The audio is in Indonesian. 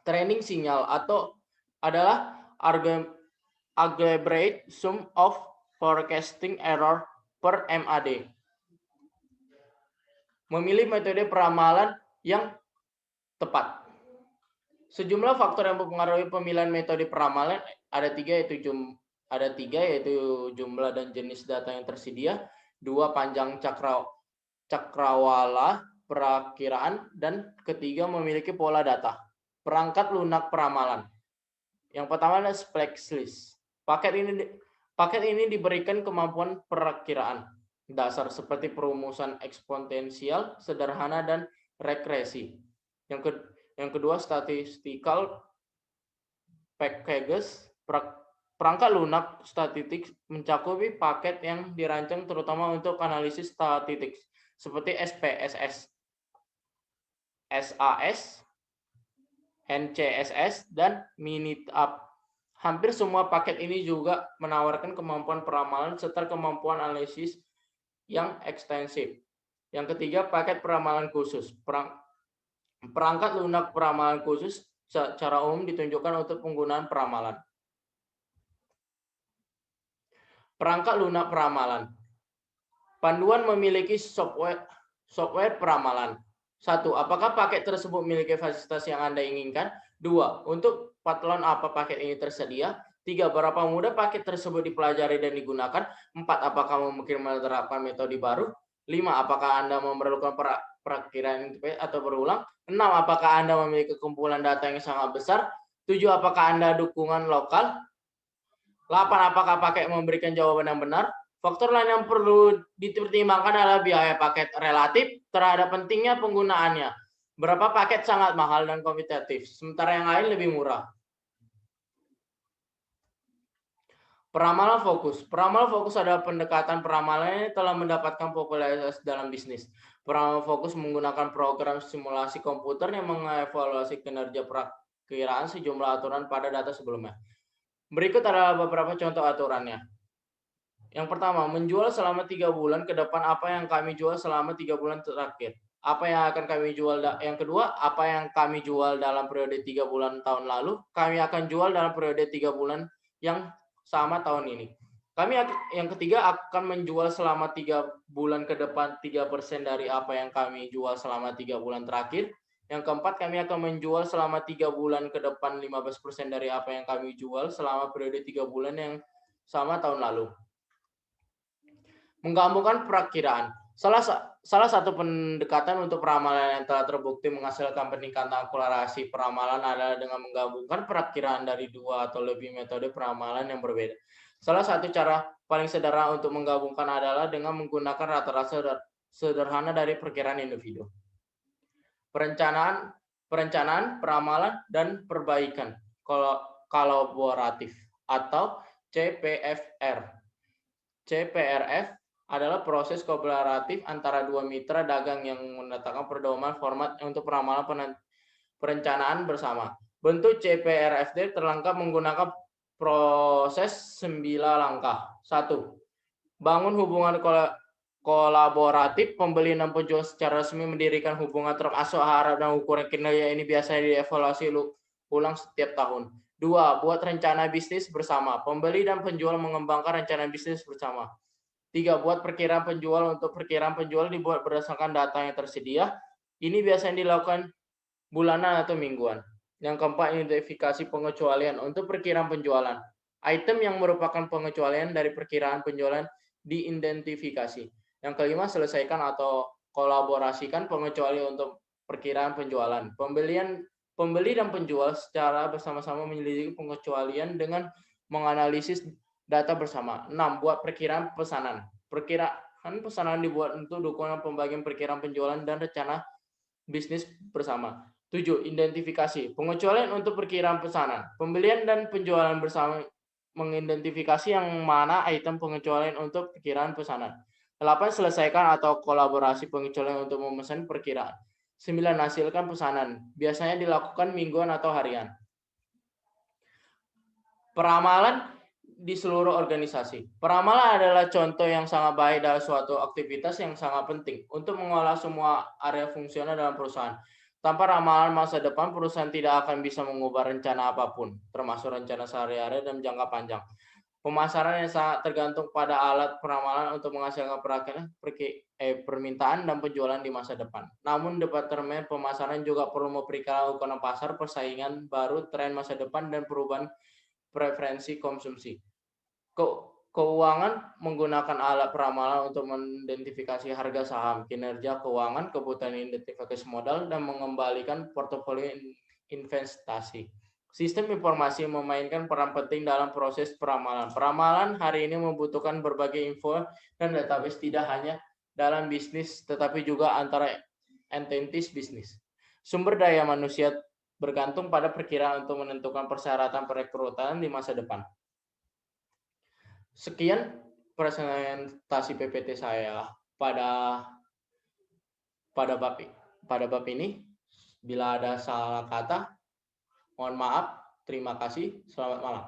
training sinyal atau adalah algebraic sum of forecasting error per MAD. Memilih metode peramalan yang tepat. Sejumlah faktor yang mempengaruhi pemilihan metode peramalan ada tiga yaitu jumlah dan jenis data yang tersedia, 2 panjang cakrawala perakiraan, dan ketiga memiliki pola data. Perangkat lunak peramalan. Yang pertama adalah Splexlist. Paket ini diberikan kemampuan perakiraan dasar seperti perumusan eksponensial, sederhana, dan regresi. Yang kedua, statistical packages. Perangkat lunak statistik mencakupi paket yang dirancang terutama untuk analisis statistik seperti SPSS, SAS, NCSS, dan Minitab. Hampir semua paket ini juga menawarkan kemampuan peramalan serta kemampuan analisis yang ekstensif. Yang ketiga, paket peramalan khusus. Perangkat lunak peramalan khusus secara umum ditunjukkan untuk penggunaan peramalan. Perangkat lunak peramalan. Panduan memiliki software peramalan. 1. Apakah paket tersebut memiliki fasilitas yang Anda inginkan? 2. Untuk patron apa paket ini tersedia? 3. Berapa mudah paket tersebut dipelajari dan digunakan? 4. Apakah mungkin menerapkan metode baru? 5. Apakah Anda memerlukan perakiraan atau berulang? 6. Apakah Anda memiliki kumpulan data yang sangat besar? 7. Apakah Anda dukungan lokal? 8. Apakah paket memberikan jawaban yang benar? Faktor lain yang perlu dipertimbangkan adalah biaya paket relatif terhadap pentingnya penggunaannya. Berapa paket sangat mahal dan kompetitif, sementara yang lain lebih murah. Peramalan fokus. Peramalan fokus adalah pendekatan peramalan yang telah mendapatkan popularitas dalam bisnis. Peramalan fokus menggunakan program simulasi komputer yang mengevaluasi kinerja perakiraan sejumlah aturan pada data sebelumnya. Berikut adalah beberapa contoh aturannya. Yang pertama, menjual selama 3 bulan ke depan apa yang kami jual selama 3 bulan terakhir. Apa yang akan kami jual? Yang kedua, apa yang kami jual dalam periode 3 bulan tahun lalu, kami akan jual dalam periode 3 bulan yang sama tahun ini. Yang ketiga, akan menjual selama 3 bulan ke depan 3% dari apa yang kami jual selama 3 bulan terakhir. Yang keempat, kami akan menjual selama 3 bulan ke depan 15% dari apa yang kami jual selama periode 3 bulan yang sama tahun lalu. Menggabungkan perakiraan. Salah satu pendekatan untuk peramalan yang telah terbukti menghasilkan peningkatan akurasi peramalan adalah dengan menggabungkan perakiraan dari 2 atau lebih metode peramalan yang berbeda. Salah satu cara paling sederhana untuk menggabungkan adalah dengan menggunakan rata-rata sederhana dari perkiraan individu. Perencanaan, peramalan, dan perbaikan kolaboratif atau CPFR. CPRF adalah proses kolaboratif antara 2 mitra dagang yang menetapkan pedoman format untuk peramalan perencanaan bersama. Bentuk CPRFD terlengkap menggunakan proses 9 langkah. 1. Bangun hubungan kolaboratif. Pembeli dan penjual secara resmi mendirikan hubungan termasuk harap dan ukuran kinerja ini biasanya dievaluasi ulang setiap tahun. 2. Buat rencana bisnis bersama. Pembeli dan penjual mengembangkan rencana bisnis bersama. 3. Buat perkiraan penjual. Untuk perkiraan penjual dibuat berdasarkan data yang tersedia. Ini biasanya dilakukan bulanan atau mingguan. Yang keempat, identifikasi pengecualian. Untuk perkiraan penjualan, item yang merupakan pengecualian dari perkiraan penjualan diidentifikasi. Yang kelima, selesaikan atau kolaborasikan pengecualian untuk perkiraan penjualan. Pembeli dan penjual secara bersama-sama menyelidiki pengecualian dengan menganalisis data bersama. 6. Buat perkiraan pesanan. Perkiraan pesanan dibuat untuk dukungan pembagian perkiraan penjualan dan rencana bisnis bersama. 7. Identifikasi. Pengecualian untuk perkiraan pesanan. Pembelian dan penjualan bersama mengidentifikasi yang mana item pengecualian untuk perkiraan pesanan. 8. Selesaikan atau kolaborasi pengecualian untuk memesan perkiraan. 9. Hasilkan pesanan. Biasanya dilakukan mingguan atau harian. Peramalan di seluruh organisasi. Peramalan adalah contoh yang sangat baik dalam suatu aktivitas yang sangat penting untuk mengolah semua area fungsional dalam perusahaan. Tanpa ramalan masa depan, perusahaan tidak akan bisa mengubah rencana apapun, termasuk rencana sehari-hari dan jangka panjang. Pemasaran yang sangat tergantung pada alat peramalan untuk menghasilkan permintaan dan penjualan di masa depan. Namun, departemen pemasaran juga perlu memperkirakan ukuran pasar, persaingan baru, tren masa depan, dan perubahan preferensi konsumsi. Keuangan menggunakan alat peramalan untuk mengidentifikasi harga saham, kinerja keuangan, kebutuhan identifikasi modal, dan mengembalikan portofolio investasi. Sistem informasi memainkan peran penting dalam proses peramalan. Peramalan hari ini membutuhkan berbagai info dan database tidak hanya dalam bisnis, tetapi juga antara entities bisnis. Sumber daya manusia bergantung pada perkiraan untuk menentukan persyaratan perekrutan di masa depan. Sekian presentasi PPT saya pada bab ini. Bila ada salah kata, mohon maaf. Terima kasih. Selamat malam.